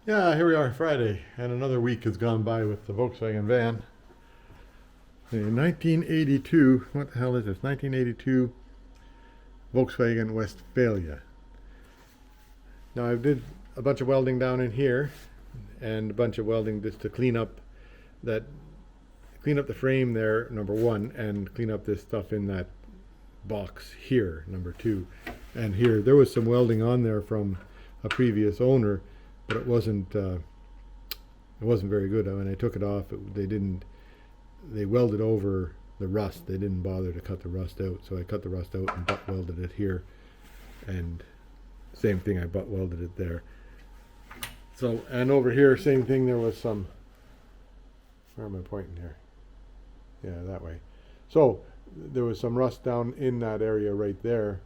Yeah, here we are, Friday, and another week has gone by with the Volkswagen van. The 1982, what the hell is this? 1982 Volkswagen Westfalia. Now I did a bunch of welding down in here, and a bunch of welding just to clean up the frame there, number one, and clean up this stuff in that box here, number two. And here, there was some welding on there from a previous owner, but it wasn't very good. When I took it off, they welded over the rust. They didn't bother to cut the rust out, so I cut the rust out and butt welded it here, and same thing, I butt welded it there. So, and over here, same thing, there was some, where am I pointing here? Yeah, that way. So there was some rust down in that area right there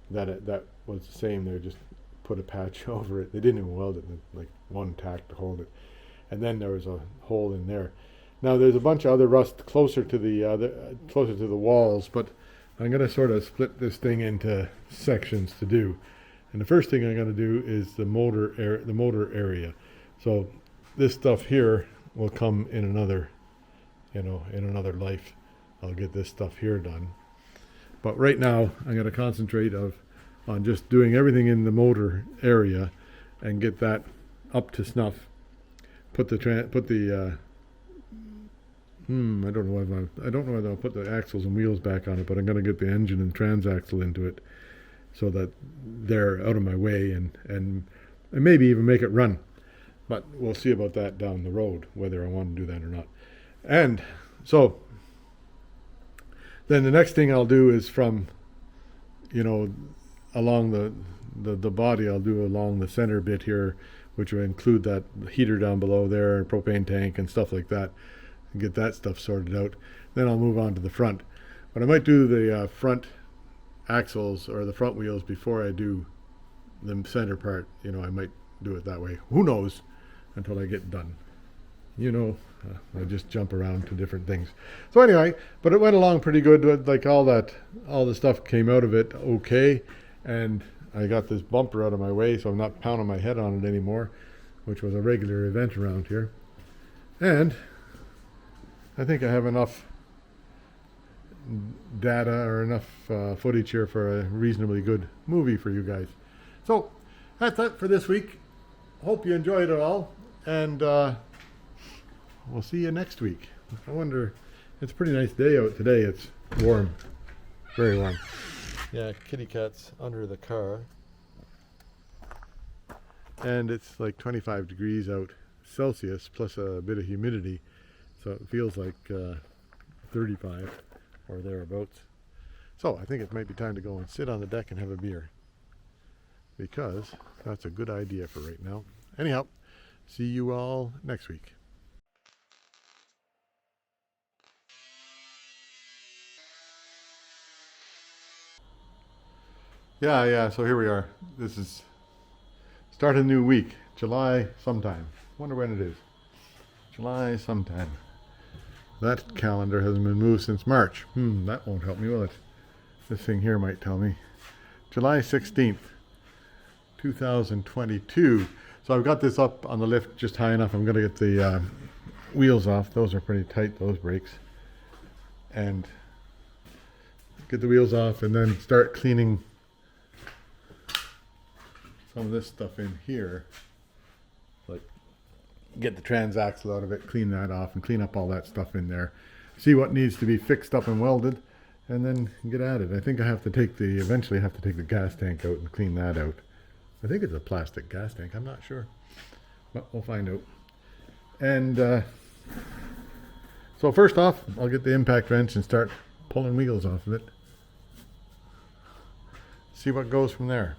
that was the same. They just put a patch over it. They didn't even weld it, like one tack to hold it. And then there was a hole in there. Now there's a bunch of other rust closer to the walls, but I'm going to sort of split this thing into sections to do. And the first thing I'm going to do is the motor area. So this stuff here will come in another, in another life. I'll get this stuff here done. But right now I'm going to concentrate on just doing everything in the motor area and get that up to snuff. I don't know whether I'll put the axles and wheels back on it, but I'm going to get the engine and transaxle into it so that they're out of my way and maybe even make it run. But we'll see about that down the road, whether I want to do that or not. And so then the next thing I'll do is from, along the body, I'll do along the center bit here, which will include that heater down below there, and propane tank and stuff like that, and get that stuff sorted out. Then I'll move on to the front. But I might do the front axles or the front wheels before I do the center part. I might do it that way. Who knows, until I get done. I just jump around to different things. So anyway, but it went along pretty good. Like all the stuff came out of it okay, and I got this bumper out of my way, so I'm not pounding my head on it anymore, which was a regular event around here. And I think I have enough data or enough footage here for a reasonably good movie for you guys. So that's it for this week. Hope you enjoyed it all, and we'll see you next week. I wonder, it's a pretty nice day out today. It's warm, very warm. Yeah, kitty cat's under the car. And it's like 25 degrees out Celsius plus a bit of humidity. So it feels like 35 or thereabouts. So I think it might be time to go and sit on the deck and have a beer, because that's a good idea for right now. Anyhow, see you all next week. Yeah, so here we are. This is start a new week, July sometime. Wonder when it is. July sometime. That calendar hasn't been moved since March. That won't help me, will it? This thing here might tell me. July 16th, 2022. So I've got this up on the lift just high enough. I'm going to get the wheels off. Those are pretty tight, those brakes. And get the wheels off and then start cleaning some of this stuff in here. Like get the transaxle out of it, clean that off, and clean up all that stuff in there. See what needs to be fixed up and welded, and then get at it. I think I have to eventually have to take the gas tank out and clean that out. I think it's a plastic gas tank, I'm not sure. But we'll find out. And so first off, I'll get the impact wrench and start pulling wheels off of it. See what goes from there.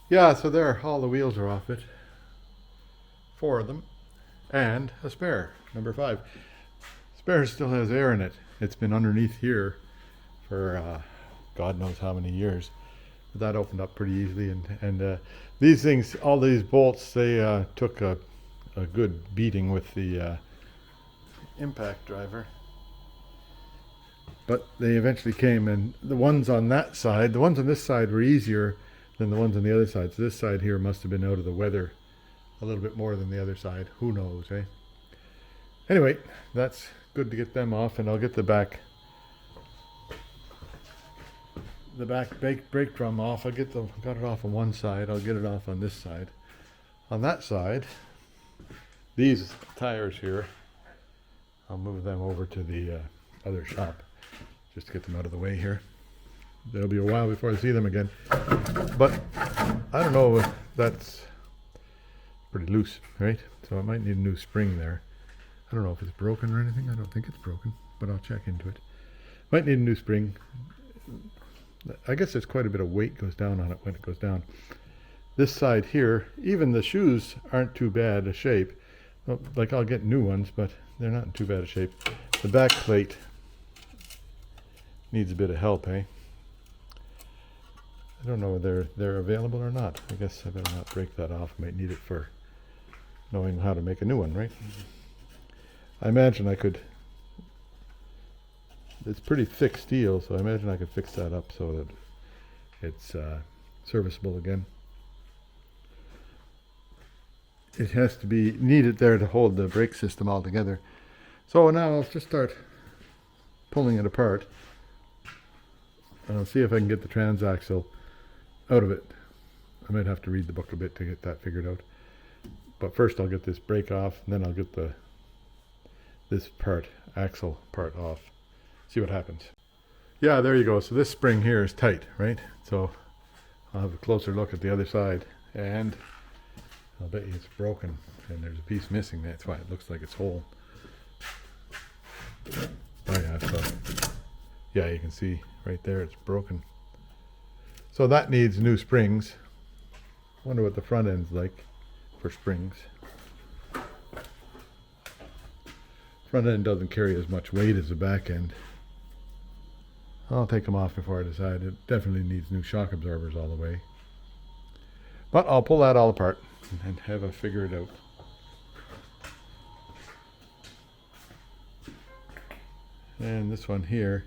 Yeah, so there, all the wheels are off it. 4 of them. And a spare, number 5. Spare still has air in it. It's been underneath here for God knows how many years. But that opened up pretty easily. And these things, all these bolts, they took a good beating with the impact driver. But they eventually came, and the ones on this side were easier than the ones on the other side. So this side here must have been out of the weather a little bit more than the other side. Who knows, eh? Anyway, that's good to get them off, and I'll get the back brake drum off. Got it off on one side. I'll get it off on this side. On that side, these tires here, I'll move them over to the other shop just to get them out of the way here. There'll be a while before I see them again. But I don't know, that's pretty loose, right? So it might need a new spring there. I don't know if it's broken or anything. I don't think it's broken, but I'll check into it. Might need a new spring. I guess there's quite a bit of weight goes down on it when it goes down. This side here, even the shoes aren't too bad a shape. Well, like I'll get new ones, but they're not in too bad a shape. The back plate needs a bit of help, eh? I don't know whether they're available or not. I guess I better not break that off. I might need it for knowing how to make a new one, right? I imagine I could. It's pretty thick steel, so I imagine I could fix that up so that it's serviceable again. It has to be needed there to hold the brake system all together. So now I'll just start pulling it apart. And I'll see if I can get the transaxle out of it. I might have to read the book a bit to get that figured out. But first I'll get this brake off, and then I'll get this axle part off. See what happens. Yeah, there you go. So this spring here is tight, right? So I'll have a closer look at the other side, and I'll bet you it's broken, and there's a piece missing. That's why it looks like it's whole. Oh yeah, so yeah, you can see right there it's broken. So that needs new springs. Wonder what the front end's like for springs. Front end doesn't carry as much weight as the back end. I'll take them off before I decide. It definitely needs new shock absorbers all the way. But I'll pull that all apart and have a figure it out. And this one here,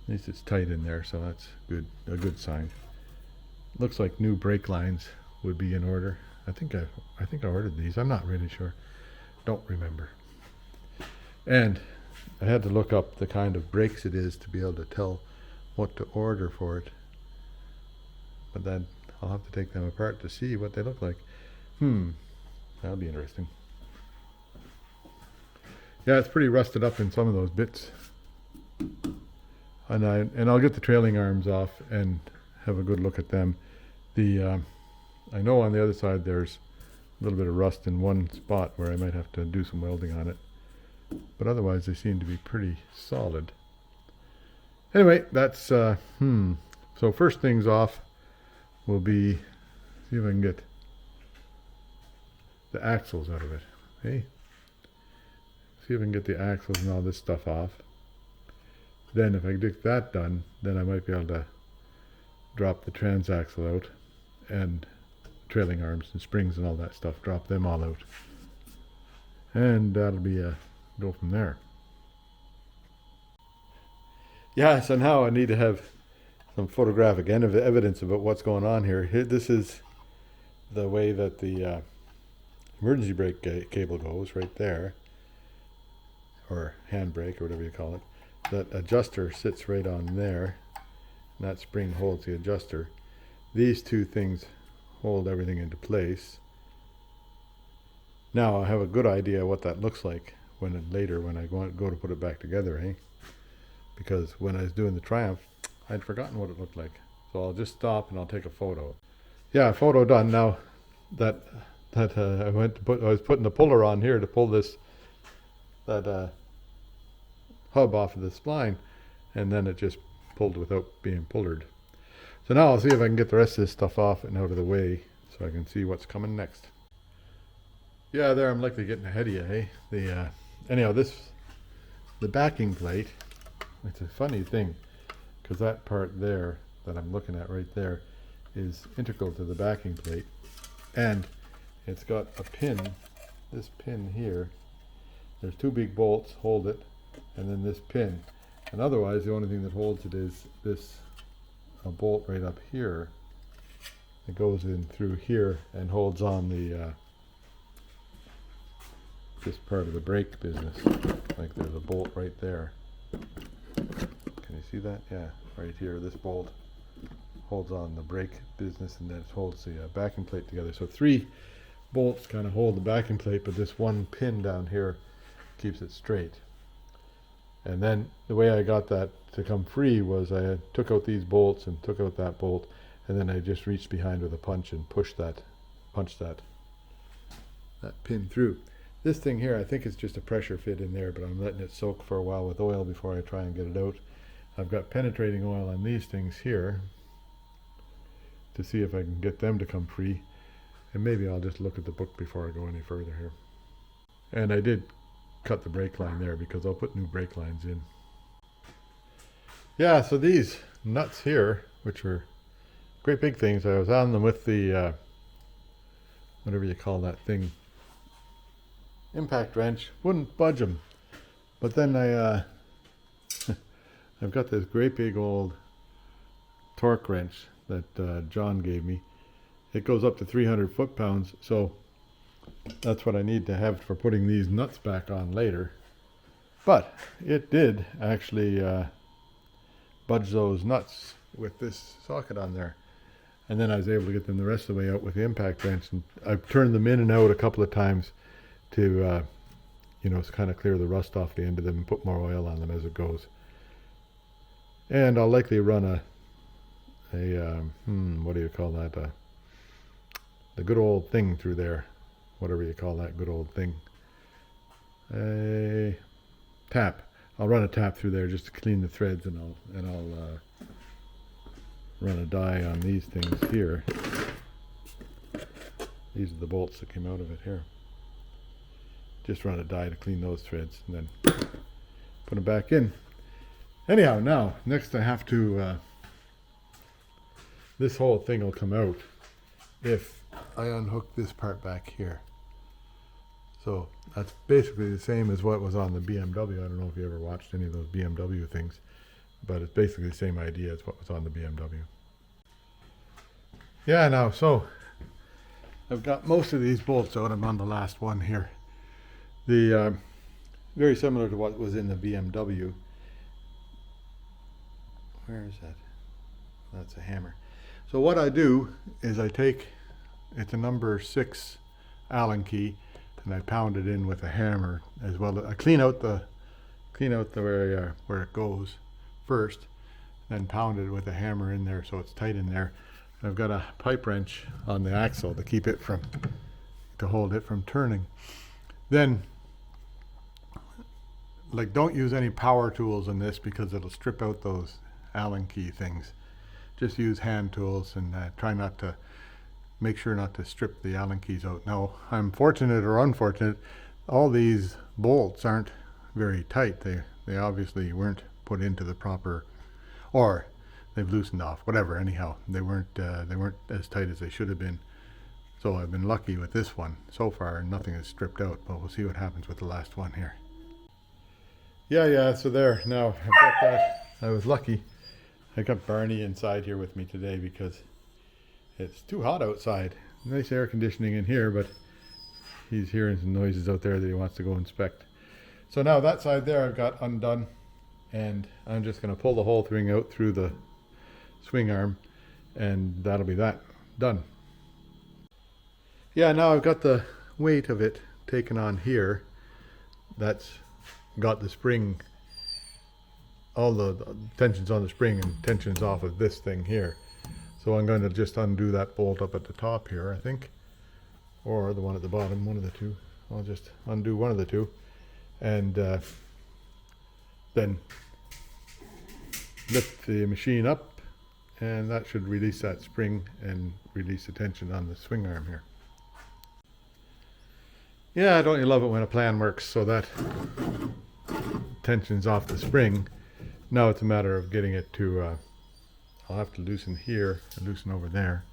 at least it's tight in there, so that's good, a good sign. Looks like new brake lines would be in order. I think I ordered these. I'm not really sure. Don't remember. And I had to look up the kind of brakes it is to be able to tell what to order for it. But then I'll have to take them apart to see what they look like. That'll be interesting. Yeah, it's pretty rusted up in some of those bits. And I'll get the trailing arms off and have a good look at them. I know on the other side there's a little bit of rust in one spot where I might have to do some welding on it. But otherwise they seem to be pretty solid. Anyway, that's so first things off will be see if I can get the axles out of it. Hey, see if I can get the axles and all this stuff off. Then if I get that done, then I might be able to drop the transaxle out and trailing arms and springs and all that stuff, drop them all out. And that'll be go from there. Yeah, so now I need to have some photographic evidence about what's going on here. This is the way that the emergency brake cable goes right there, or handbrake or whatever you call it. That adjuster sits right on there, and that spring holds the adjuster. These two things hold everything into place. Now I have a good idea what that looks like later when I go to put it back together, eh? Because when I was doing the Triumph, I'd forgotten what it looked like. So I'll just stop and I'll take a photo. Yeah, photo done. Now that I was putting the puller on here to pull that hub off of the spline, and then it just pulled without being pullered. So now I'll see if I can get the rest of this stuff off and out of the way so I can see what's coming next. Yeah, there I'm likely getting ahead of you, hey? Anyhow, the backing plate, it's a funny thing, because that part there that I'm looking at right there is integral to the backing plate, and it's got a pin, this pin here. There's two big bolts hold it, and then this pin, and otherwise the only thing that holds it is this bolt right up here, It goes in through here and holds on the this part of the brake business. Like there's a bolt right there. Can you see that? Yeah, right here. This bolt holds on the brake business, and then it holds the backing plate together. So 3 bolts kind of hold the backing plate, but this one pin down here keeps it straight. And then the way I got that to come free was I took out these bolts and took out that bolt, and then I just reached behind with a punch and punched that pin through. This thing here, I think it's just a pressure fit in there, but I'm letting it soak for a while with oil before I try and get it out. I've got penetrating oil on these things here to see if I can get them to come free, and maybe I'll just look at the book before I go any further here. And I did cut the brake line there because I'll put new brake lines in. Yeah, so these nuts here, which were great big things, I was on them with the whatever you call that thing, impact wrench, wouldn't budge them. But then I've got this great big old torque wrench that John gave me. It goes up to 300 foot-pounds, so that's what I need to have for putting these nuts back on later. But it did actually budge those nuts with this socket on there. And then I was able to get them the rest of the way out with the impact wrench. And I've turned them in and out a couple of times to, you know, kind of clear the rust off the end of them and put more oil on them as it goes. And I'll likely run a what do you call that? The good old thing through there. Whatever you call that good old thing. A tap. I'll run a tap through there just to clean the threads, and I'll run a die on these things here. These are the bolts that came out of it here. Just run a die to clean those threads and then put them back in. Anyhow, now next I have to this whole thing will come out if I unhook this part back here. So that's basically the same as what was on the BMW. I don't know if you ever watched any of those BMW things, but it's basically the same idea as what was on the BMW. Yeah, now, so I've got most of these bolts out. I'm on the last one here. The very similar to what was in the BMW. Where is that? That's a hammer. So what I do is I take, it's a number 6 Allen key, and I pound it in with a hammer as well. I clean out the where it goes first, then pound it with a hammer in there so it's tight in there. And I've got a pipe wrench on the axle to keep it to hold it from turning. Then, like, don't use any power tools in this because it'll strip out those Allen key things. Just use hand tools and try not to, make sure not to strip the Allen keys out. Now, I'm fortunate or unfortunate, all these bolts aren't very tight. They obviously weren't put into the proper, or they've loosened off, whatever. Anyhow, they weren't as tight as they should have been. So I've been lucky with this one so far, and nothing is stripped out, but we'll see what happens with the last one here. Yeah, so there, now I've got that. I was lucky. I got Barney inside here with me today because it's too hot outside. Nice air conditioning in here, but he's hearing some noises out there that he wants to go inspect. So now that side there I've got undone, and I'm just going to pull the whole thing out through the swing arm, and that'll be that done. Yeah, now I've got the weight of it taken on here. That's got the spring, all the tensions on the spring and tensions off of this thing here. So I'm going to just undo that bolt up at the top here, I think, or the one at the bottom, one of the two. I'll just undo one of the two, and then lift the machine up, and that should release that spring and release the tension on the swing arm here. Yeah, don't you love it when a plan works so that tension's off the spring. Now it's a matter of getting it to, I'll have to loosen here and loosen over there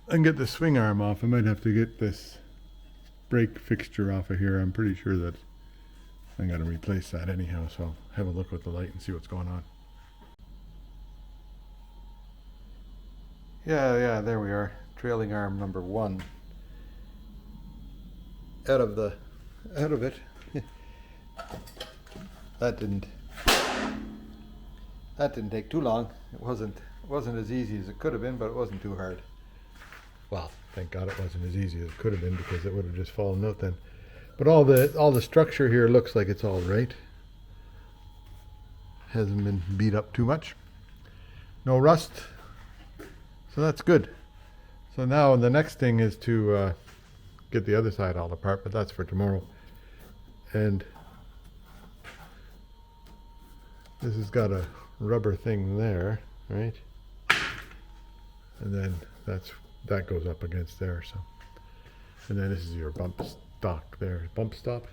and get the swing arm off. I might have to get this brake fixture off of here. I'm pretty sure that I got to replace that anyhow, so have a look with the light and see what's going on. Yeah, there we are. Trailing arm number 1. Out of it. That didn't take too long. It wasn't as easy as it could have been, but it wasn't too hard. Well, thank God it wasn't as easy as it could have been, because it would have just fallen out then. But all the structure here looks like it's all right. Hasn't been beat up too much. No rust. So that's good. So now the next thing is to get the other side all apart, but that's for tomorrow. And this has got a rubber thing there, right? And then that goes up against there. So, and then this is your bump stock there, bump stop.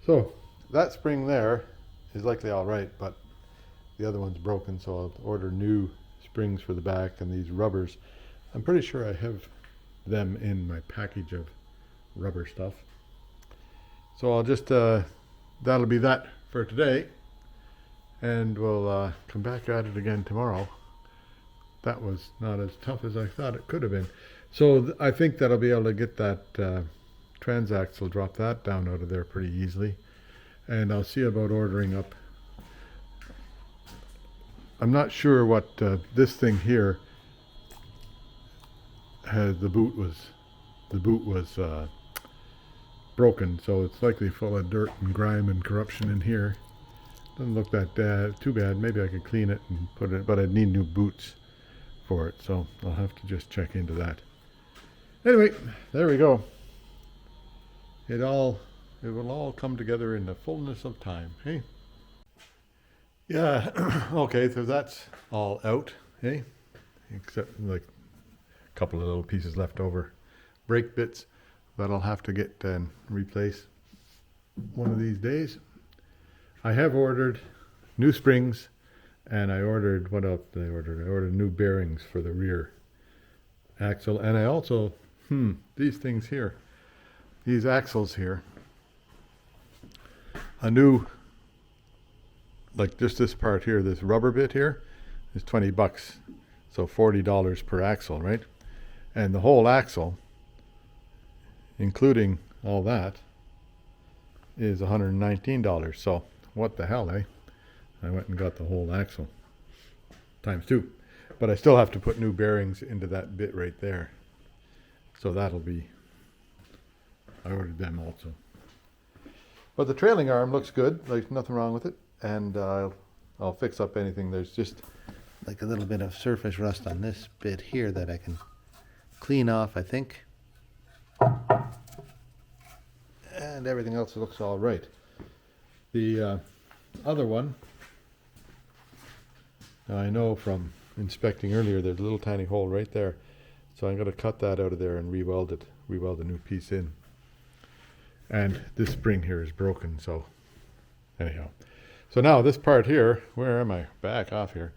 So that spring there is likely all right, but the other one's broken, so I'll order new springs for the back, and these rubbers, I'm pretty sure I have them in my package of rubber stuff. So I'll just that'll be that for today, and we'll come back at it again tomorrow. That was not as tough as I thought it could have been. So I think that I'll be able to get that Transaxle, drop that down out of there pretty easily, and I'll see about ordering up. I'm not sure what this thing here has. The boot was broken, so it's likely full of dirt and grime and corruption in here. Doesn't look that too bad. Maybe I could clean it and put it, but I'd need new boots for it, so I'll have to just check into that. Anyway, there we go. It will all come together in the fullness of time, hey? Yeah, okay, so that's all out, hey? Except like a couple of little pieces left over. Brake bits that I'll have to get and replace one of these days. I have ordered new springs, and I ordered, what else did I order? I ordered new bearings for the rear axle, and I also, these things here, these axles here, a new, like just this part here, this rubber bit here, is $20, so $40 per axle, right? And the whole axle, including all that, is $119. So what the hell, eh? I went and got the whole axle times 2, but I still have to put new bearings into that bit right there. So that'll be, I ordered them also. But the trailing arm looks good. There's nothing wrong with it, and I'll fix up anything. There's just like a little bit of surface rust on this bit here that I can clean off, I think. And everything else looks all right. The other one, I know from inspecting earlier, there's a little tiny hole right there. So I'm going to cut that out of there and re-weld it, re-weld a new piece in. And this spring here is broken, so anyhow. So now this part here, where am I? Back off here.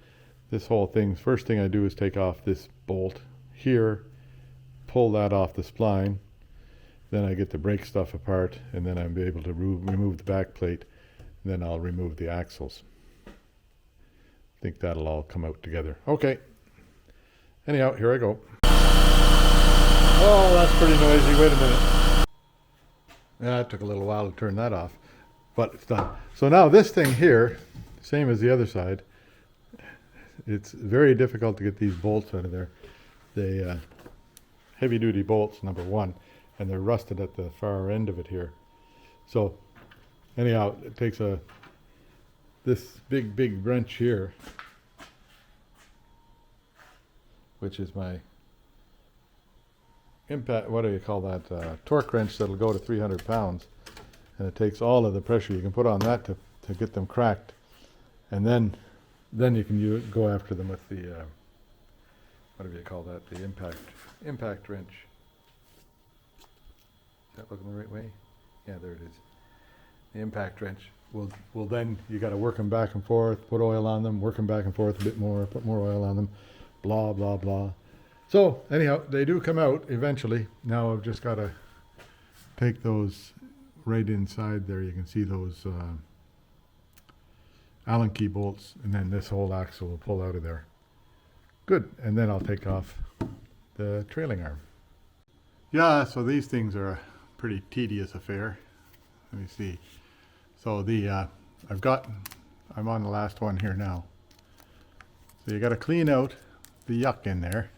This whole thing, first thing I do is take off this bolt here, pull that off the spline. Then I get the brake stuff apart, and then I'll be able to remove the back plate, and then I'll remove the axles. I think that'll all come out together. Okay. Anyhow, here I go. Oh, that's pretty noisy. Wait a minute. Yeah, it took a little while to turn that off, but it's done. So now this thing here, same as the other side, it's very difficult to get these bolts out of there. They heavy duty bolts, number 1, and they're rusted at the far end of it here. So anyhow, it takes this big wrench here, which is my impact, what do you call that, torque wrench that'll go to 300 pounds, and it takes all of the pressure you can put on that to get them cracked, and then you can go after them with the what do you call that, the impact wrench. Is that looking the right way? Yeah, there it is. The impact wrench will then, you got to work them back and forth, put oil on them, work them back and forth a bit more, put more oil on them, blah blah blah. So anyhow, they do come out eventually. Now I've just got to take those right inside there. You can see those Allen key bolts, and then this whole axle will pull out of there. Good, and then I'll take off the trailing arm. Yeah, so these things are a pretty tedious affair. Let me see. So I'm on the last one here now. So you got to clean out the yuck in there.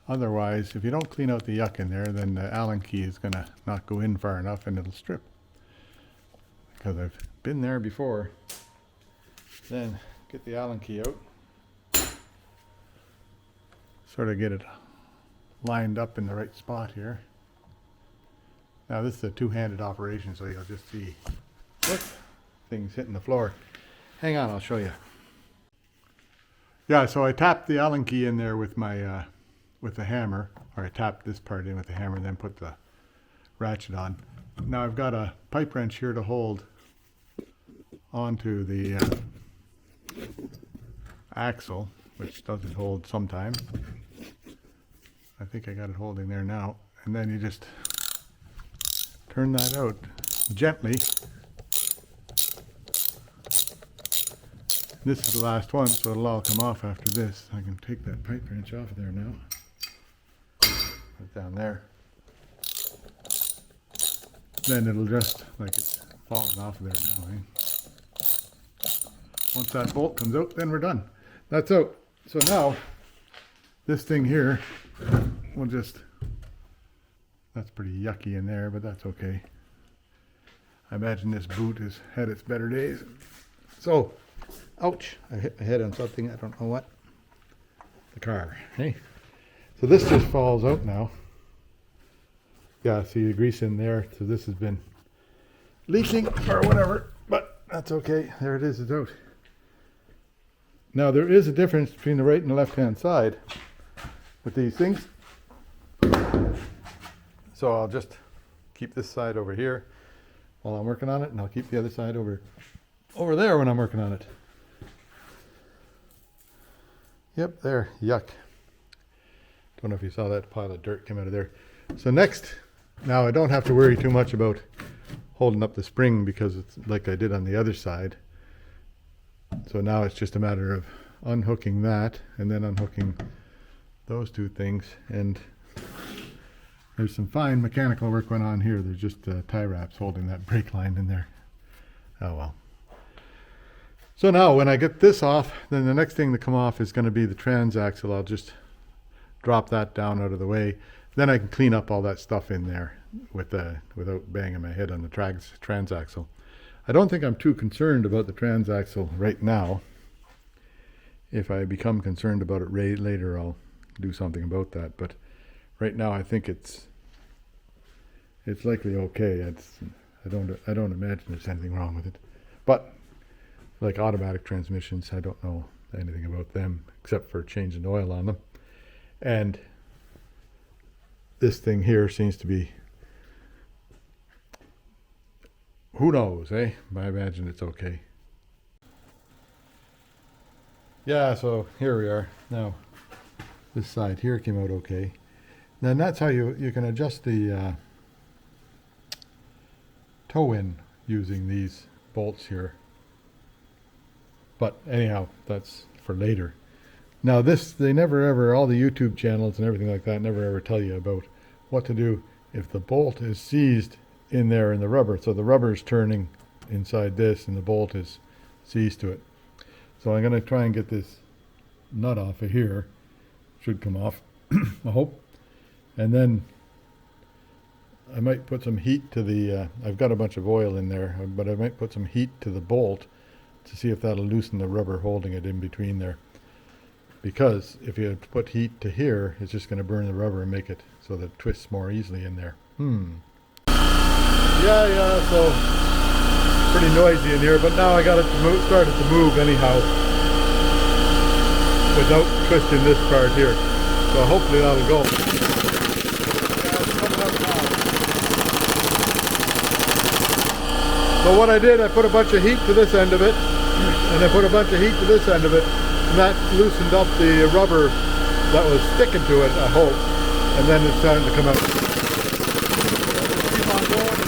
Otherwise, if you don't clean out the yuck in there, then the Allen key is going to not go in far enough and it'll strip. Because I've been there before. Then get the Allen key out. Sort of get it lined up in the right spot here. Now this is a two-handed operation, so you'll just see things hitting the floor. Hang on, I'll show you. Yeah, so I tapped the Allen key in there with my with the hammer, or I tapped this part in with the hammer and then put the ratchet on. Now I've got a pipe wrench here to hold onto the axle, which doesn't hold sometimes. I think I got it holding there now. And then you just turn that out gently. This is the last one, so it'll all come off after this. I can take that pipe wrench off of there now. Put it down there. Then it'll just, like it's falling off of there now. Once that bolt comes out, then we're done. That's out. So now, this thing here, we'll just, that's pretty yucky in there, but that's okay. I imagine this boot has had its better days. So, ouch, I hit my head on something, I don't know what. The car, hey? So this just falls out now. Yeah, see the grease in there, so this has been leaking or whatever, but that's okay, there it is, it's out. Now there is a difference between the right and the left hand side with these things. So I'll just keep this side over here while I'm working on it, and I'll keep the other side over there when I'm working on it. Yep, there, yuck. Don't know if you saw that pile of dirt come out of there. So next, now I don't have to worry too much about holding up the spring because it's like I did on the other side. So now it's just a matter of unhooking that and then unhooking those two things. And there's some fine mechanical work going on here. There's just tie wraps holding that brake line in there. Oh well. So now when I get this off, then the next thing to come off is going to be the transaxle. I'll just drop that down out of the way. Then I can clean up all that stuff in there without banging my head on the transaxle. I don't think I'm too concerned about the transaxle right now. If I become concerned about it later, I'll do something about that. But right now, I think it's likely okay. I don't imagine there's anything wrong with it. But like automatic transmissions, I don't know anything about them except for changing oil on them. And this thing here seems to be, who knows, eh? I imagine it's okay. Yeah, so here we are. Now, this side here came out okay. Then that's how you can adjust the toe in using these bolts here. But anyhow, that's for later. Now this, they never ever, all the YouTube channels and everything like that never ever tell you about what to do if the bolt is seized in there in the rubber. So the rubber is turning inside this and the bolt is seized to it. So I'm going to try and get this nut off of here. Should come off, I hope. And then I might put some heat to the, I've got a bunch of oil in there, but I might put some heat to the bolt to see if that'll loosen the rubber holding it in between there. Because if you put heat to here, it's just going to burn the rubber and make it so that it twists more easily in there. Yeah, so pretty noisy in here, but now I got it to move, started to move anyhow without twisting this part here. So hopefully that'll go. So what I did, I put a bunch of heat to this end of it, and I put a bunch of heat to this end of it, and that loosened up the rubber that was sticking to it, I hope, and then it's starting to come out. Keep on going.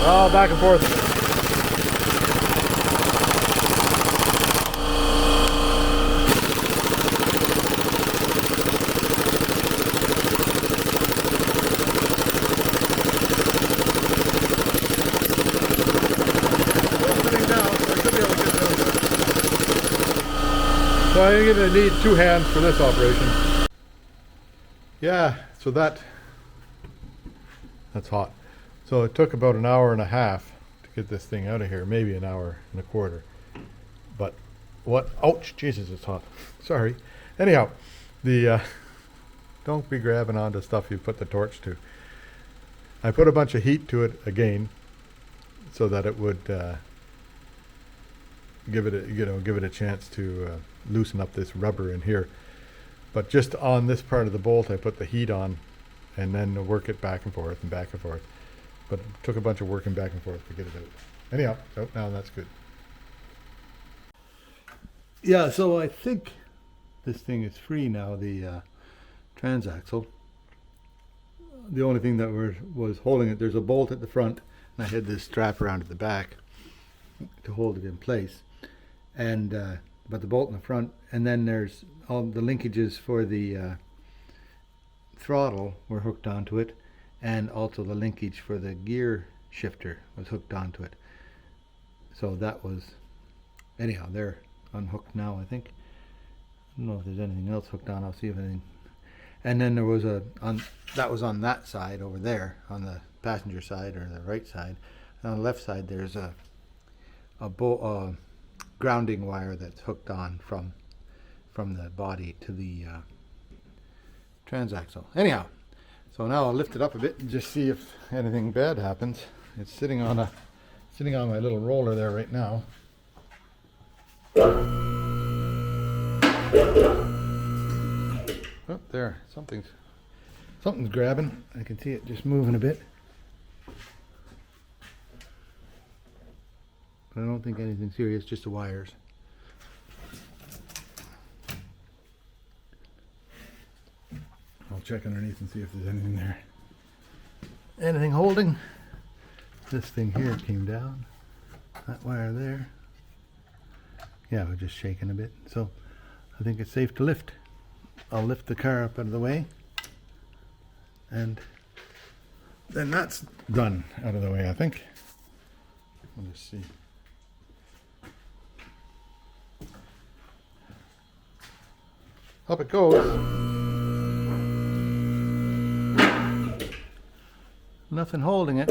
Oh, back and forth. So I'm going to need 2 hands for this operation. Yeah, so that's hot. So it took about an hour and a half to get this thing out of here, maybe an hour and a quarter. But what, ouch, Jesus, it's hot. Sorry. Anyhow, don't be grabbing onto stuff you put the torch to. I put a bunch of heat to it again so that it would give it a chance to loosen up this rubber in here. But just on this part of the bolt, I put the heat on and then work it back and forth and back and forth. But it took a bunch of working back and forth to get it out. Anyhow, so now that's good. Yeah, so I think this thing is free now, the transaxle. The only thing that was holding it, there's a bolt at the front, and I had this strap around at the back to hold it in place. And but the bolt in the front, and then there's all the linkages for the throttle were hooked onto it, and also the linkage for the gear shifter was hooked onto it. So that was, anyhow, they're unhooked now, I think. I don't know if there's anything else hooked on. I'll see if anything. And then there was that was on that side over there, on the passenger side or the right side. And on the left side, there's a grounding wire that's hooked on from the body to the transaxle. Anyhow, so now I'll lift it up a bit and just see if anything bad happens. It's sitting on my little roller there right now. Oh, there, something's grabbing. I can see it just moving a bit. But I don't think anything serious, just the wires. I'll check underneath and see if there's anything there. Anything holding? This thing here came down. That wire there. Yeah, we're just shaking a bit. So I think it's safe to lift. I'll lift the car up out of the way. And then that's done out of the way, I think. Let me see. Up it goes. Nothing holding it.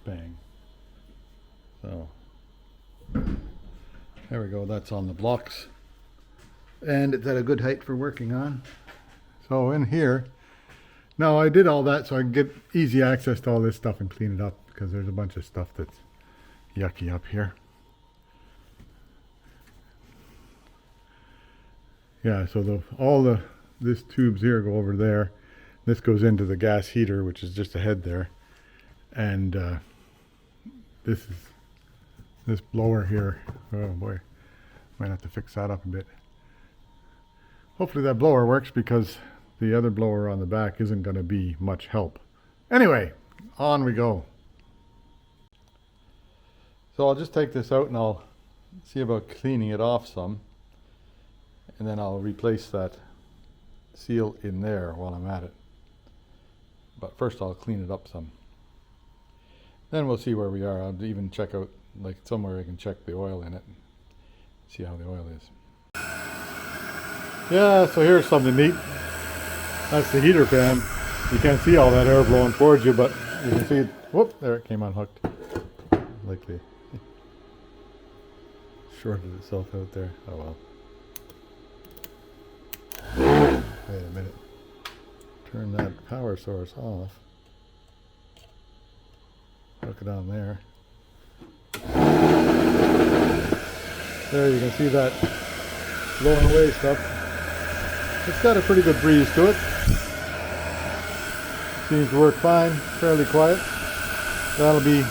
Bang. So there we go, that's on the blocks. And it's at a good height for working on. So in here, now I did all that so I can get easy access to all this stuff and clean it up, because there's a bunch of stuff that's yucky up here. Yeah, so this tubes here go over there. This goes into the gas heater, which is just ahead there. And this blower here, oh boy, might have to fix that up a bit. Hopefully that blower works, because the other blower on the back isn't going to be much help. Anyway, on we go. So I'll just take this out and I'll see about cleaning it off some. And then I'll replace that seal in there while I'm at it. But first I'll clean it up some. Then we'll see where we are. I'll even check out, like, somewhere I can check the oil in it and see how the oil is. Yeah, so here's something neat. That's the heater fan. You can't see all that air blowing towards you, but you can see it. Whoop, there it came unhooked. Likely shorted itself out there. Oh well. Wait a minute. Turn that power source off. Hook it on there. There you can see that blowing away stuff. It's got a pretty good breeze to it. Seems to work fine, fairly quiet. That'll be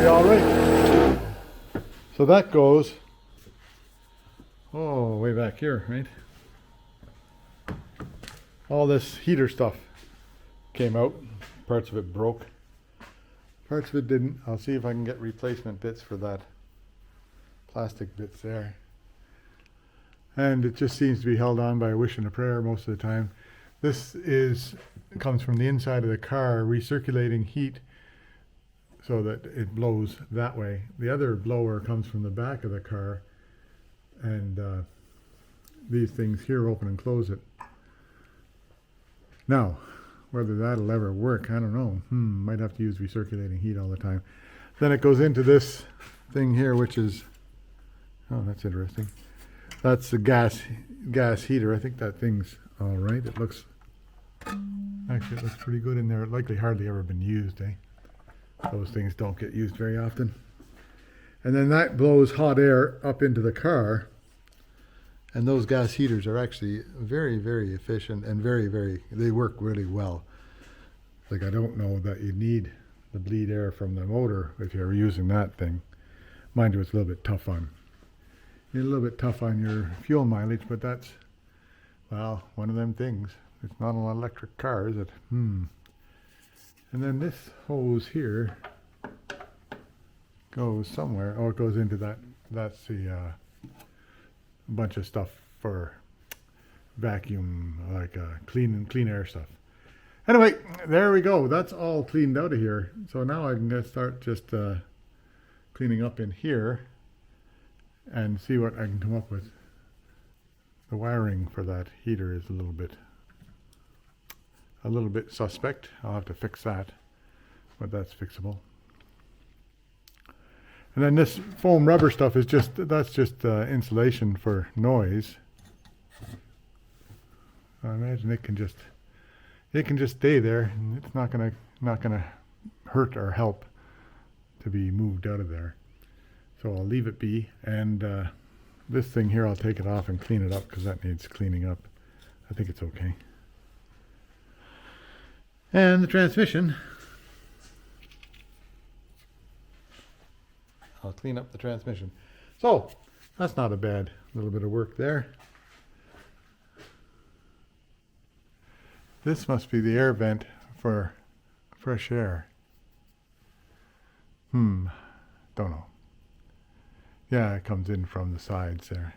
all right. So that goes, oh, way back here, right? All this heater stuff came out. Parts of it broke. Parts of it didn't. I'll see if I can get replacement bits for that plastic bits there. And it just seems to be held on by a wish and a prayer most of the time. This comes from the inside of the car, recirculating heat so that it blows that way. The other blower comes from the back of the car, and these things here open and close it. Now, whether that'll ever work, I don't know. Might have to use recirculating heat all the time. Then it goes into this thing here, which is, oh, that's interesting. That's the gas heater. I think that thing's all right. It looks pretty good in there. It likely hardly ever been used, eh? Those things don't get used very often. And then that blows hot air up into the car. And those gas heaters are actually very, very efficient and they work really well. Like, I don't know that you need the bleed air from the motor if you're using that thing. Mind you, it's a little bit tough on your fuel mileage, but that's, well, one of them things. It's not an electric car, is it? And then this hose here goes somewhere. Oh, it goes into that. That's the a bunch of stuff for vacuum, like clean air stuff. Anyway, there we go. That's all cleaned out of here. So now I can start just cleaning up in here and see what I can come up with. The wiring for that heater is a little bit suspect. I'll have to fix that, but that's fixable. And then this foam rubber stuff is just insulation for noise. I imagine it can just stay there, and it's not gonna hurt or help to be moved out of there. So I'll leave it be, and this thing here, I'll take it off and clean it up because that needs cleaning up. I think it's okay. And the transmission, I'll clean up the transmission. So that's not a bad little bit of work there. This must be the air vent for fresh air. Don't know. Yeah, it comes in from the sides there.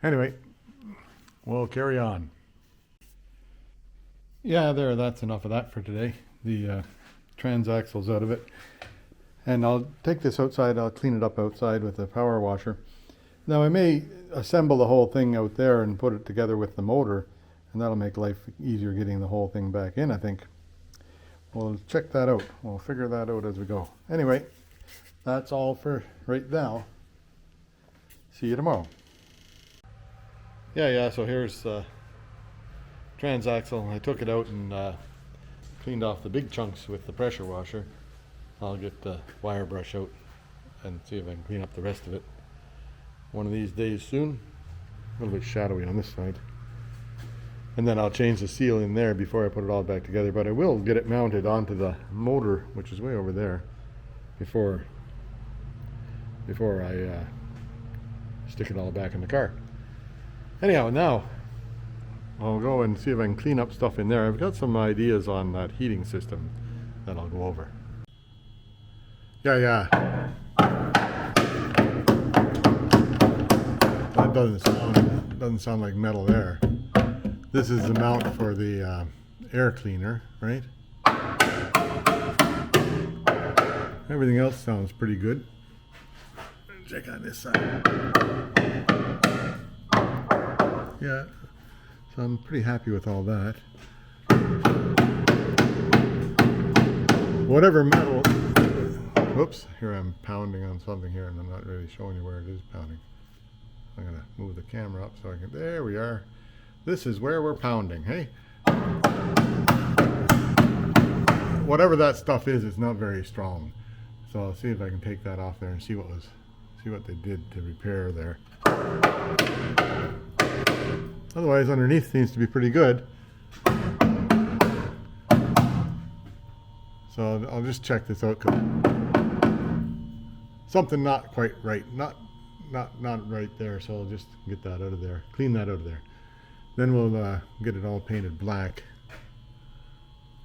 Anyway, we'll carry on. Yeah, that's enough of that for today. The transaxle's out of it. And I'll take this outside, I'll clean it up outside with a power washer. Now I may assemble the whole thing out there and put it together with the motor, and that'll make life easier getting the whole thing back in, I think. We'll check that out. We'll figure that out as we go. Anyway, that's all for right now. See you tomorrow. Yeah, so here's transaxle. I took it out and cleaned off the big chunks with the pressure washer. I'll get the wire brush out and see if I can clean up the rest of it one of these days soon. A little bit shadowy on this side. And then I'll change the seal in there before I put it all back together, but I will get it mounted onto the motor, which is way over there, before I stick it all back in the car. Anyhow, now I'll go and see if I can clean up stuff in there. I've got some ideas on that heating system that I'll go over. Yeah. That doesn't sound like metal there. This is the mount for the air cleaner, right? Everything else sounds pretty good. Check on this side. Yeah, so I'm pretty happy with all that. Whatever metal. Whoops, here I'm pounding on something here and I'm not really showing you where it is pounding. I'm gonna move the camera up so I can, there we are. This is where we're pounding, hey? Whatever that stuff is, it's not very strong. So I'll see if I can take that off there and see what they did to repair there. Otherwise, underneath seems to be pretty good. So I'll just check this out. Something not quite right, not right there. So I'll just get that out of there, clean that out of there. Then we'll get it all painted black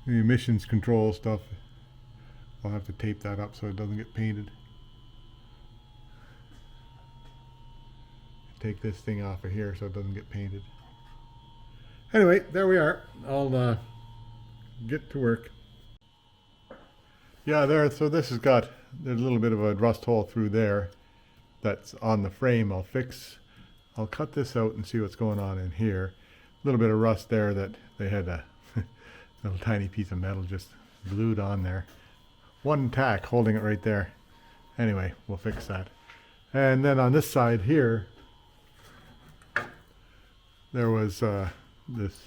The emissions control stuff, I'll have to tape that up so it doesn't get painted. Take this thing off of here so it doesn't get painted. Anyway, there we are. I'll get to work. Yeah, there. So this has got, there's a little bit of a rust hole through there that's on the frame. I'll cut this out and see what's going on in here. A little bit of rust there that they had a little tiny piece of metal just glued on there. One tack holding it right there. Anyway, we'll fix that. And then on this side here, there was this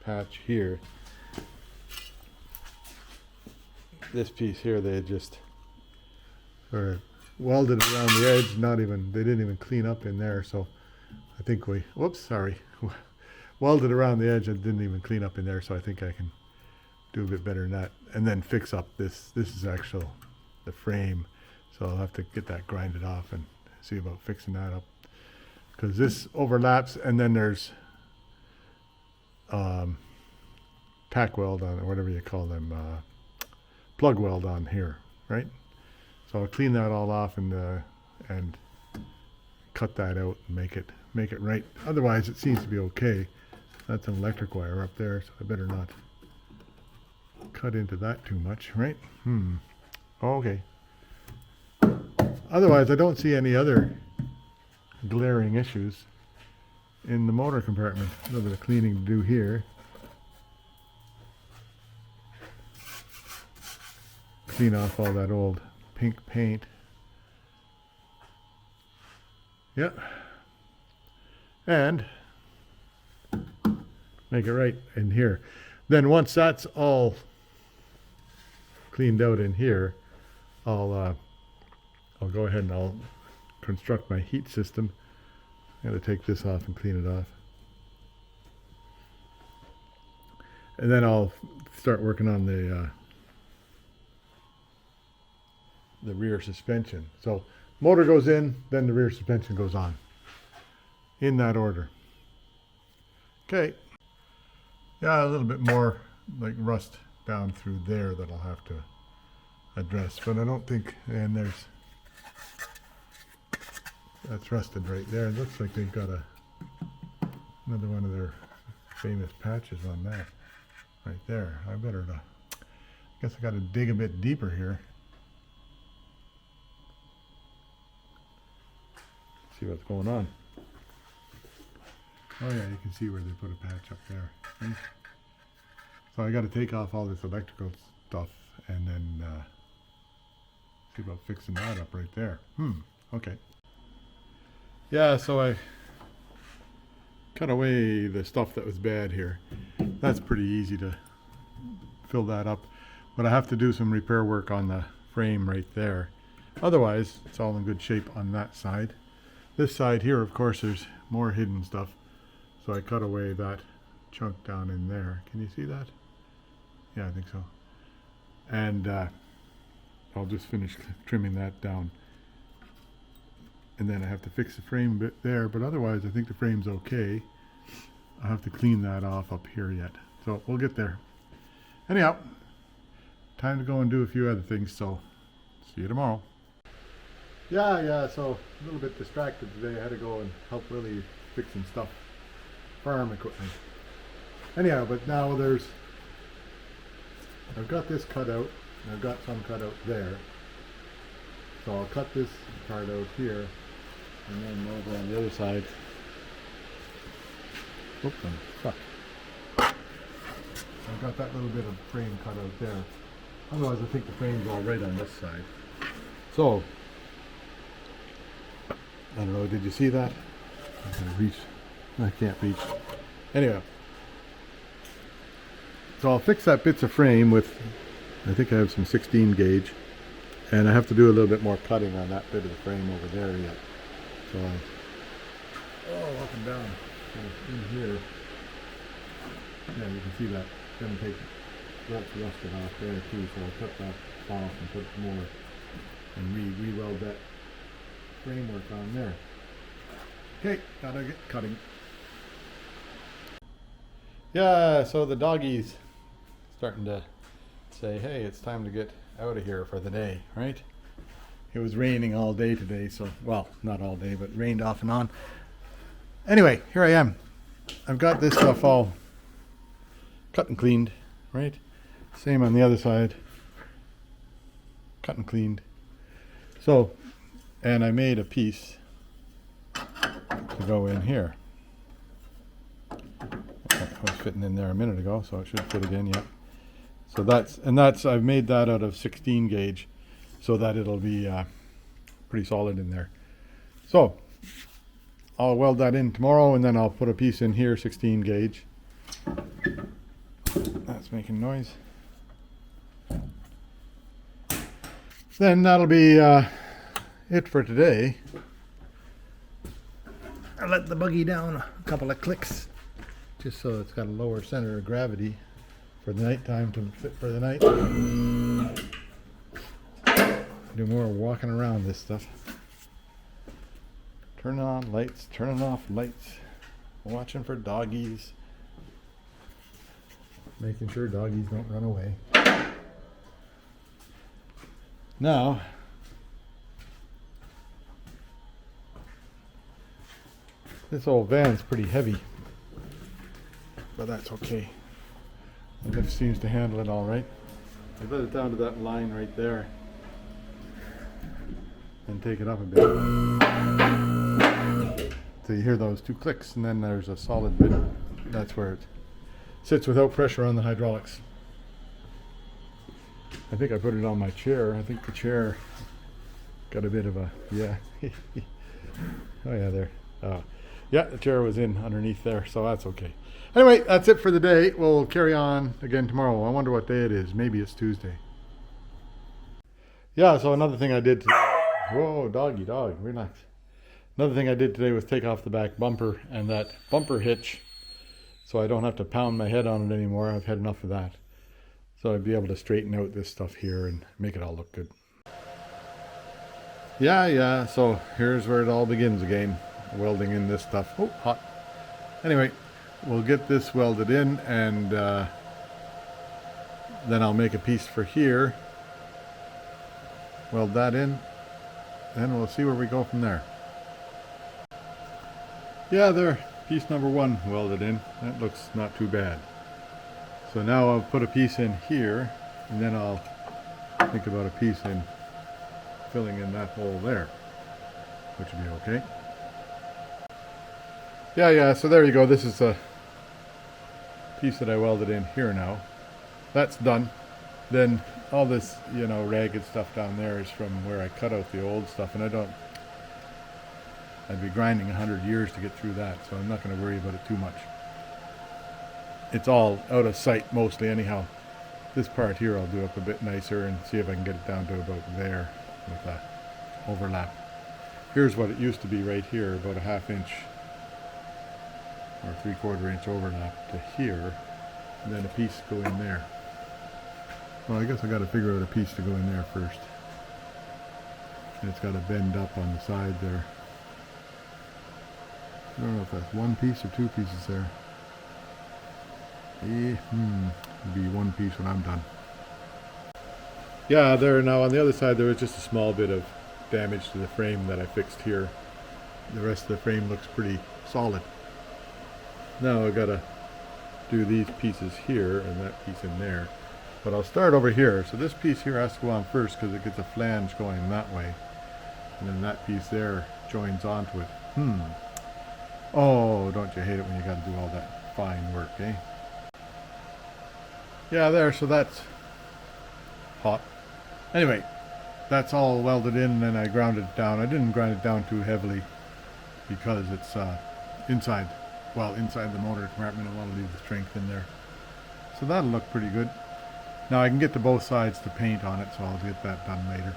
patch here. This piece here, they had just sort of welded around the edge. They didn't even clean up in there. So I think welded around the edge and didn't even clean up in there. So I think I can do a bit better than that. And then fix up this. This is the frame. So I'll have to get that grinded off and see about fixing that up. Because this overlaps, and then there's tack weld on, or whatever you call them, plug weld on here, right? So I'll clean that all off and cut that out and make it right. Otherwise, it seems to be okay. That's an electric wire up there, so I better not cut into that too much, right? Okay. Otherwise, I don't see any other glaring issues in the motor compartment. A little bit of cleaning to do here. Clean off all that old pink paint. Yep. And make it right in here. Then once that's all cleaned out in here, I'll go ahead and I'll construct my heat system. I'm going to take this off and clean it off. And then I'll start working on the rear suspension. So motor goes in, then the rear suspension goes on. In that order. Okay. Yeah, a little bit more like rust down through there that I'll have to address, but I don't think, and that's rusted right there. It looks like they've got another one of their famous patches on that right there. I guess I got to dig a bit deeper here. See what's going on. Oh yeah, you can see where they put a patch up there. Right? So I got to take off all this electrical stuff and then see about fixing that up right there. Okay. Yeah, so I cut away the stuff that was bad here. That's pretty easy to fill that up, but I have to do some repair work on the frame right there. Otherwise, it's all in good shape on that side. This side here, of course, there's more hidden stuff. So I cut away that chunk down in there. Can you see that? Yeah, I think so. And I'll just finish trimming that down. And then I have to fix the frame bit there, but otherwise I think the frame's okay. I have to clean that off up here yet. So we'll get there. Anyhow, time to go and do a few other things, so see you tomorrow. Yeah, so a little bit distracted today. I had to go and help Willie fix some stuff. Farm equipment. Anyhow, but now I've got this cut out, and I've got some cut out there. So I'll cut this part out here, and then over on the other side. Oops, I'm stuck. I've got that little bit of frame cut out there. Otherwise, I think the frame's all right on this side. So, I don't know, did you see that? I can reach. I can't reach. Anyway, so I'll fix that bits of frame with, I think I have some 16 gauge, and I have to do a little bit more cutting on that bit of the frame over there yet. So up and down in here. Yeah, you can see that. Gonna take that's rusted off there too, so I'll cut that off and put more and re-weld that framework on there. Okay, gotta get cutting. Yeah, so the doggies starting to say, hey, it's time to get out of here for the day, right? It was raining all day today, so, well, not all day, but rained off and on. Anyway, here I am. I've got this stuff all cut and cleaned, right? Same on the other side. Cut and cleaned. So, and I made a piece to go in here. It was fitting in there a minute ago, so it should fit again, yeah. So I've made that out of 16 gauge so that it'll be pretty solid in there. So, I'll weld that in tomorrow and then I'll put a piece in here, 16 gauge. That's making noise. Then that'll be it for today. I let the buggy down a couple of clicks just so it's got a lower center of gravity for the night time to fit for the night. Do more walking around this stuff. Turning on lights, turning off lights, watching for doggies, making sure doggies don't run away. Now, this old van's pretty heavy, but that's okay. The lift seems to handle it all right. I let it down to that line right there and take it up a bit. So you hear those two clicks, and then there's a solid bit. That's where it sits without pressure on the hydraulics. I think I put it on my chair. I think the chair got a bit of a, yeah. Oh yeah, there. Yeah, the chair was in underneath there, so that's okay. Anyway, that's it for the day. We'll carry on again tomorrow. I wonder what day it is. Maybe it's Tuesday. Yeah, so another thing I did today. Whoa, doggy dog, relax. Another thing I did today was take off the back bumper and that bumper hitch so I don't have to pound my head on it anymore. I've had enough of that. So I'd be able to straighten out this stuff here and make it all look good. Yeah, so here's where it all begins again. Welding in this stuff. Oh, hot. Anyway, we'll get this welded in and then I'll make a piece for here. Weld that in. Then we'll see where we go from there. Yeah, there, piece number one welded in. That looks not too bad. So now I'll put a piece in here, and then I'll think about a piece in filling in that hole there, which would be okay. Yeah, so there you go. This is a piece that I welded in here now. That's done. Then all this, ragged stuff down there is from where I cut out the old stuff, and I'd be grinding 100 years to get through that, so I'm not going to worry about it too much. It's all out of sight mostly anyhow. This part here I'll do up a bit nicer and see if I can get it down to about there with a overlap. Here's what it used to be right here, about a 1/2 inch or 3/4 inch overlap to here, and then a piece go in there. Well, I guess I got to figure out a piece to go in there first. And it's got to bend up on the side there. I don't know if that's one piece or two pieces there. It'll be one piece when I'm done. Yeah, there now on the other side there was just a small bit of damage to the frame that I fixed here. The rest of the frame looks pretty solid. Now I've got to do these pieces here and that piece in there. But I'll start over here. So this piece here has to go on first because it gets a flange going that way. And then that piece there joins onto it. Oh, don't you hate it when you got to do all that fine work, eh? Yeah, there, so that's hot. Anyway, that's all welded in and then I ground it down. I didn't grind it down too heavily because it's inside the motor compartment. I want to leave the strength in there. So that'll look pretty good. Now I can get to both sides to paint on it, so I'll get that done later.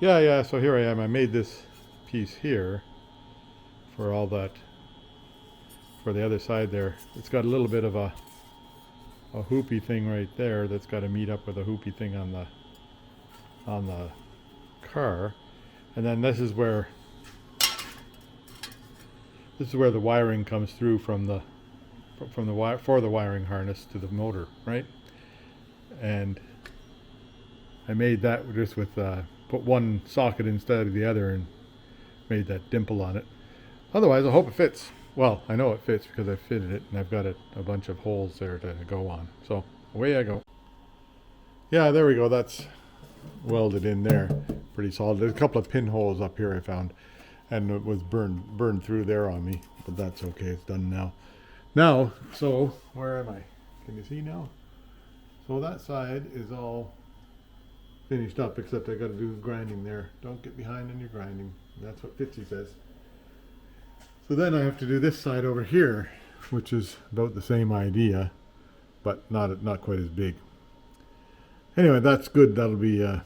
Yeah, so here I am. I made this piece here for all that, for the other side there. It's got a little bit of a hoopy thing right there that's got to meet up with a hoopy thing on the car. And then this is where This is where the wiring comes through from the for the wiring harness to the motor, right? And I made that just with put one socket instead of the other and made that dimple on it. Otherwise, I hope it fits. Well, I know it fits because I fitted it and I've got a bunch of holes there to go on. So away I go. Yeah, there we go. That's welded in there, pretty solid. There's a couple of pinholes up here I found, and it was burned through there on me, but that's okay. It's done now. Now, so where am I? Can you see now? So that side is all finished up, except I got to do grinding there. Don't get behind in your grinding. That's what Fitzy says. So then I have to do this side over here, which is about the same idea, but not quite as big. Anyway, that's good. That'll be a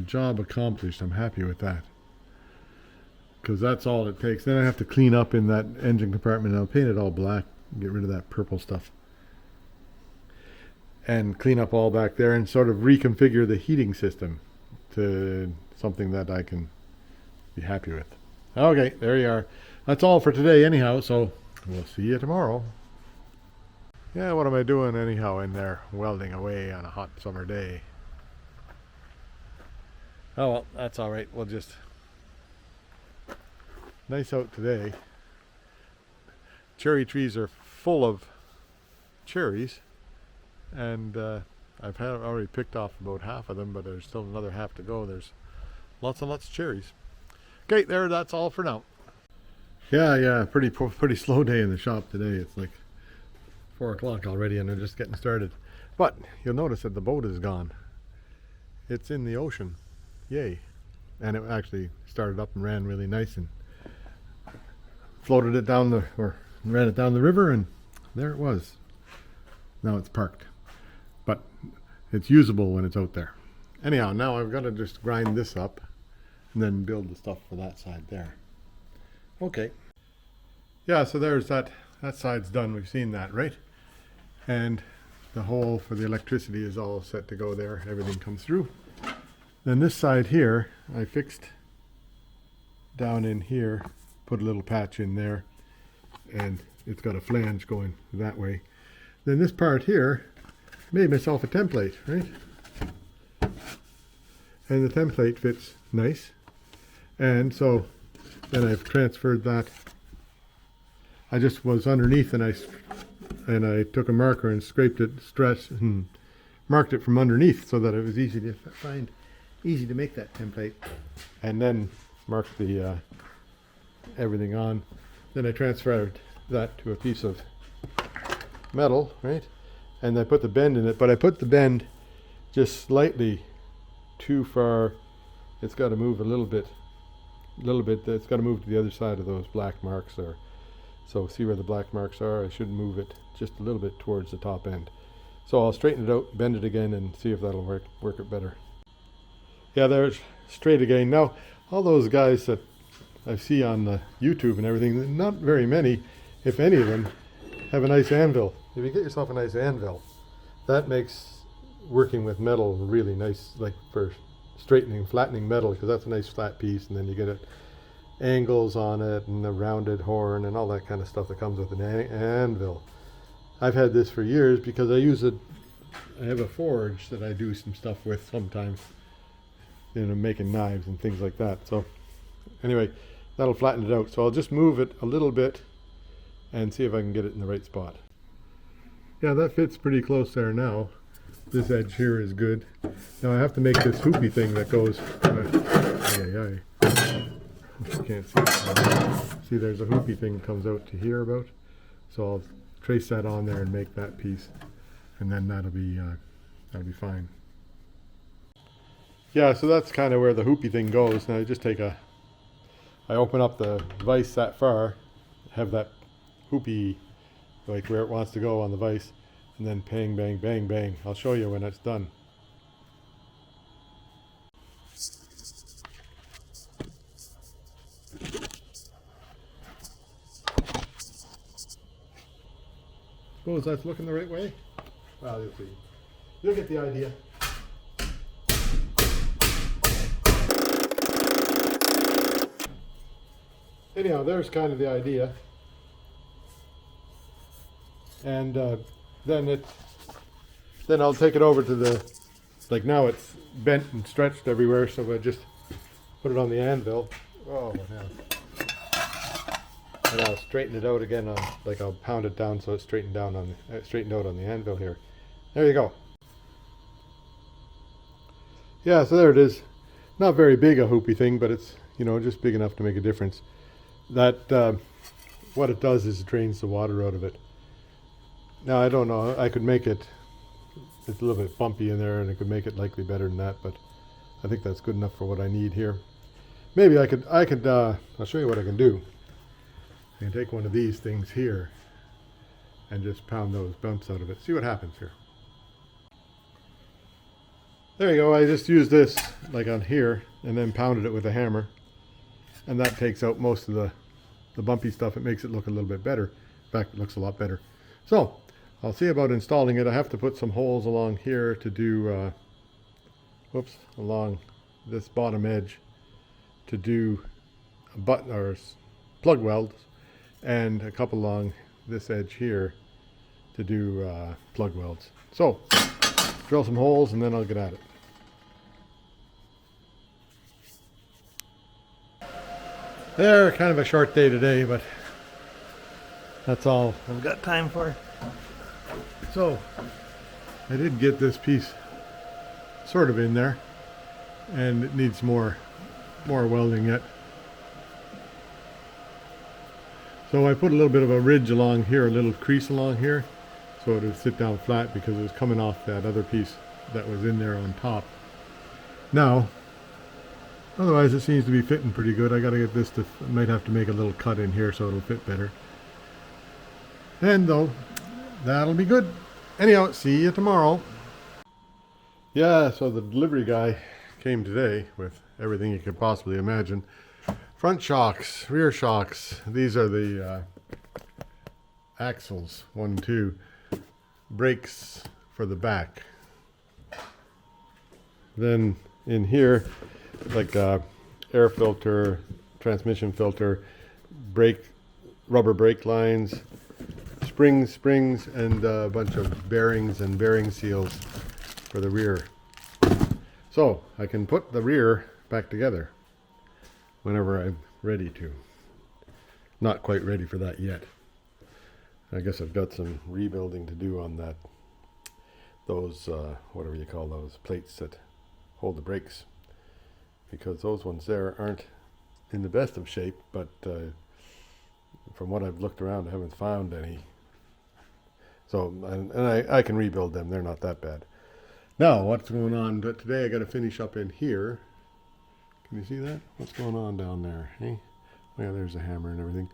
job accomplished. I'm happy with that, because that's all it takes. Then I have to clean up in that engine compartment. I'll paint it all black, get rid of that purple stuff, and clean up all back there and sort of reconfigure the heating system to something that I can be happy with. Okay, there you are. That's all for today anyhow, so we'll see you tomorrow. Yeah, what am I doing anyhow in there, welding away on a hot summer day? Oh well, that's all right. We'll just... Nice out today. Cherry trees are full of cherries, and I've already picked off about half of them, but there's still another half to go. There's lots and lots of cherries. Okay, there, that's all for now. Yeah, pretty slow day in the shop today. It's like 4 o'clock already and they're just getting started. But you'll notice that the boat is gone. It's in the ocean. Yay. And it actually started up and ran really nice and floated it down ran it down the river, and there it was. Now it's parked. But it's usable when it's out there. Anyhow, now I've got to just grind this up and then build the stuff for that side there. Okay. Yeah, so there's that side's done. We've seen that, right? And the hole for the electricity is all set to go there. Everything comes through. Then this side here, I fixed down in here, put a little patch in there, and it's got a flange going that way. Then this part here, made myself a template, right? And the template fits nice. And so then I've transferred that. I just was underneath, and I took a marker and scraped it, stretched, and marked it from underneath so that it was easy to find, easy to make that template. And then marked the everything on. Then I transferred that to a piece of metal, right? And I put the bend in it, but I put the bend just slightly too far. It's got to move a little bit. It's got to move to the other side of those black marks there. So see where the black marks are? I should move it just a little bit towards the top end. So I'll straighten it out, bend it again, and see if that'll work it better. Yeah, there's straight again. Now, all those guys that I see on the YouTube and everything, not very many, if any of them, have a nice anvil. If you get yourself a nice anvil, that makes working with metal really nice, like for straightening, flattening metal, because that's a nice flat piece, and then you get it angles on it and a rounded horn and all that kind of stuff that comes with an anvil. I've had this for years because I have a forge that I do some stuff with sometimes, you know, making knives and things like that. So anyway, that'll flatten it out. So I'll just move it a little bit and see if I can get it in the right spot. Yeah, that fits pretty close there now. This edge here is good. Now I have to make this hoopy thing that goes, you can't see. See, there's a hoopy thing that comes out to here about. So I'll trace that on there and make that piece, and then that'll be fine. Yeah, so that's kind of where the hoopy thing goes. Now I just I open up the vise that far, have that hoopy like where it wants to go on the vise, and then bang, bang, bang, bang. I'll show you when it's done. Suppose that's looking the right way? Well, you'll see. You'll get the idea. anyhow, there's kind of the idea. And then I'll take it over to the, like now it's bent and stretched everywhere, so I just put it on the anvil. Oh, yeah. And I'll straighten it out again like I'll pound it down so it's straightened out on the anvil here. There you go. Yeah, so there it is. Not very big a hoopy thing, but it's, you know, just big enough to make a difference. That what it does is it drains the water out of it. Now I don't know, I could make it, it's a little bit bumpy in there and I could make it likely better than that, but I think that's good enough for what I need here. Maybe I could I'll show you what I can do. I can take one of these things here and just pound those bumps out of it. See what happens here. There you go, I just used this like on here and then pounded it with a hammer. And that takes out most of the bumpy stuff. It makes it look a little bit better. In fact, it looks a lot better. So, I'll see about installing it. I have to put some holes along here to do, along this bottom edge to do a button or plug welds, and a couple along this edge here to do plug welds. So, drill some holes and then I'll get at it. There, kind of a short day today, but that's all I've got time for. So, I did get this piece sort of in there, and it needs more welding yet. So I put a little bit of a ridge along here, a little crease along here, so it would sit down flat because it was coming off that other piece that was in there on top. Now, otherwise it seems to be fitting pretty good. I gotta get this to, I might have to make a little cut in here so it'll fit better. And though, that'll be good. Anyhow, see you tomorrow. Yeah, so the delivery guy came today with everything you could possibly imagine. Front shocks, rear shocks. These are the axles, 1 and 2. Brakes for the back. Then in here, like air filter, transmission filter, rubber brake lines, springs, and a bunch of bearings and bearing seals for the rear. So I can put the rear back together whenever I'm ready to. Not quite ready for that yet. I guess I've got some rebuilding to do on that. Those, whatever you call those, plates that hold the brakes. Because those ones there aren't in the best of shape, but from what I've looked around, I haven't found any. So, and I can rebuild them. They're not that bad. Now, what's going on? But today I got to finish up in here. Can you see that? What's going on down there? Hey? Oh yeah, there's a hammer and everything.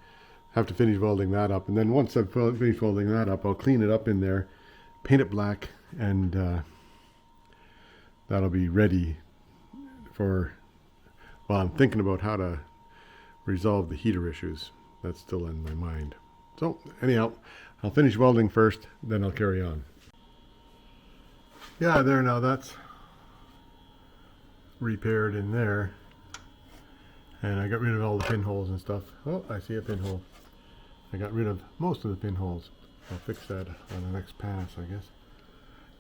Have to finish welding that up. And then once I've finished welding that up, I'll clean it up in there, paint it black, and that'll be ready for, well, I'm thinking about how to resolve the heater issues. That's still in my mind. So anyhow, I'll finish welding first, then I'll carry on. Yeah, there now, that's repaired in there. And I got rid of all the pinholes and stuff. Oh, I see a pinhole. I got rid of most of the pinholes. I'll fix that on the next pass, I guess.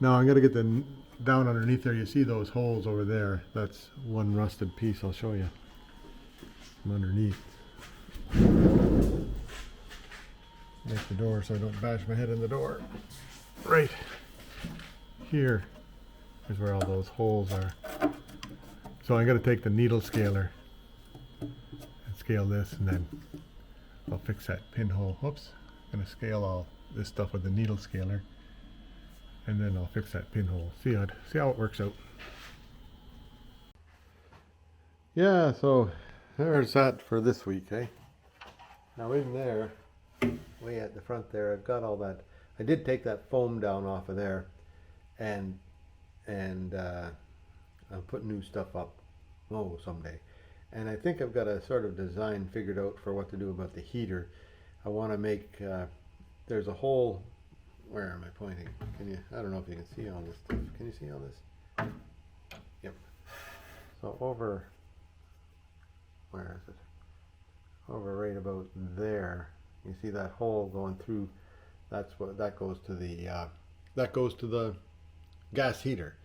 Now I'm going to get the down underneath there. You see those holes over there. That's one rusted piece. I'll show you from underneath. Make the door so I don't bash my head in the door. Right here is where all those holes are. So I'm going to take the needle scaler and scale this, and then I'll fix that pinhole. Whoops. I'm going to scale all this stuff with the needle scaler, and then I'll fix that pinhole. See how it works out. Yeah, so there's that for this week, eh? Now in there, way at the front there, I've got all that. I did take that foam down off of there, and I'll put new stuff up someday. And I think I've got a sort of design figured out for what to do about the heater. I want to make, there's a hole, where am I pointing? I don't know if you can see all this stuff. Can you see all this? Yep. So over, where is it? over right about there. You see that hole going through? That's what that goes to the gas heater.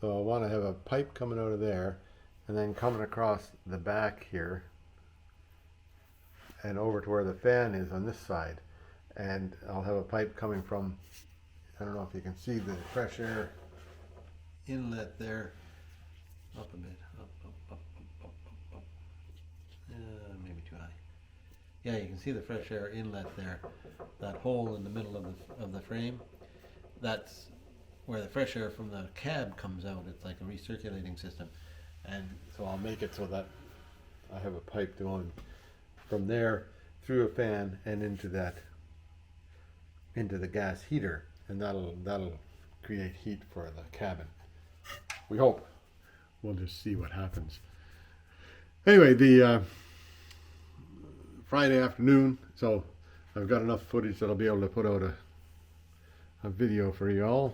So I want to have a pipe coming out of there, and then coming across the back here, and over to where the fan is on this side. And I'll have a pipe coming from, I don't know if you can see the fresh air inlet there, up a bit, up. Maybe too high. Yeah, you can see the fresh air inlet there, that hole in the middle of the frame. That's where the fresh air from the cab comes out. It's like a recirculating system. And so I'll make it so that I have a pipe going from there through a fan and into the gas heater, and that'll create heat for the cabin. We hope. We'll just see what happens. Anyway, the Friday afternoon, so I've got enough footage that I'll be able to put out a video for y'all.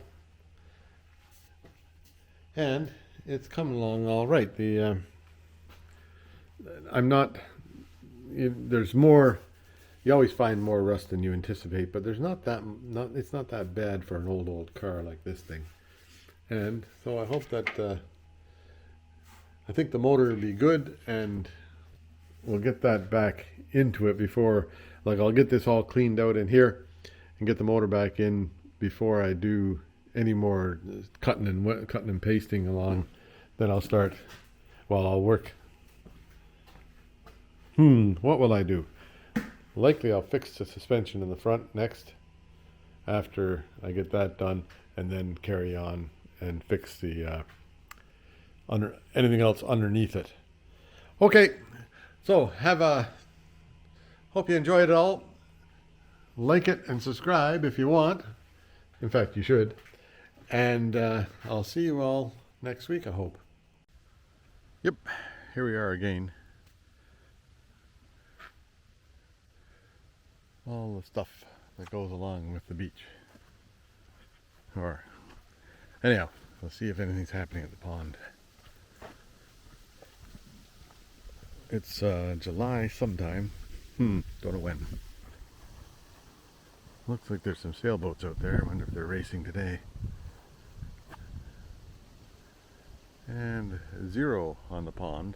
And it's coming along all right. There's more. You always find more rust than you anticipate, but there's it's not that bad for an old car like this thing. And so I hope that I think the motor will be good, and we'll get that back into it before, like, I'll get this all cleaned out in here and get the motor back in before I do any more cutting and pasting along. Then I'll start. Well, I'll work. What will I do? Likely I'll fix the suspension in the front next, after I get that done, and then carry on and fix the anything else underneath it. Okay, so hope you enjoyed it all. Like it and subscribe if you want. In fact, you should. And I'll see you all next week, I hope. Yep, here we are again. All the stuff that goes along with the beach. Or, anyhow, we'll see if anything's happening at the pond. It's July sometime. Don't know when. Looks like there's some sailboats out there. I wonder if they're racing today. And 0 on the pond.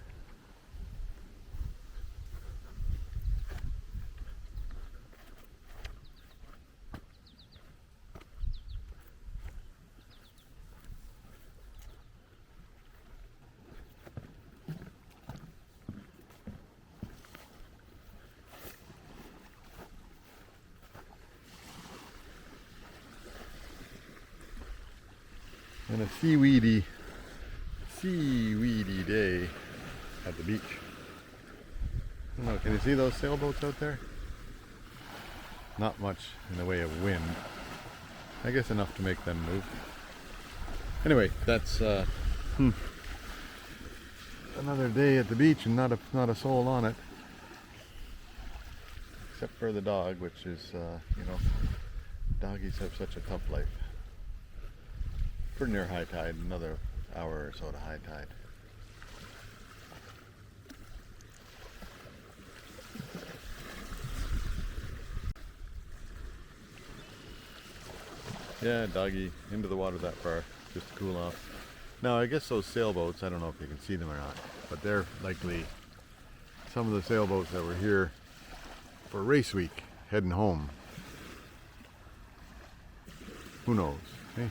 And a seaweedy day at the beach. I don't know, can you see those sailboats out there? Not much in the way of wind. I guess enough to make them move. Anyway, that's another day at the beach and not a soul on it. Except for the dog, which is, doggies have such a tough life. Pretty near high tide, another hour or so to high tide. Yeah, doggy into the water that far, just to cool off. Now, I guess those sailboats, I don't know if you can see them or not, but they're likely some of the sailboats that were here for race week, heading home. Who knows, eh?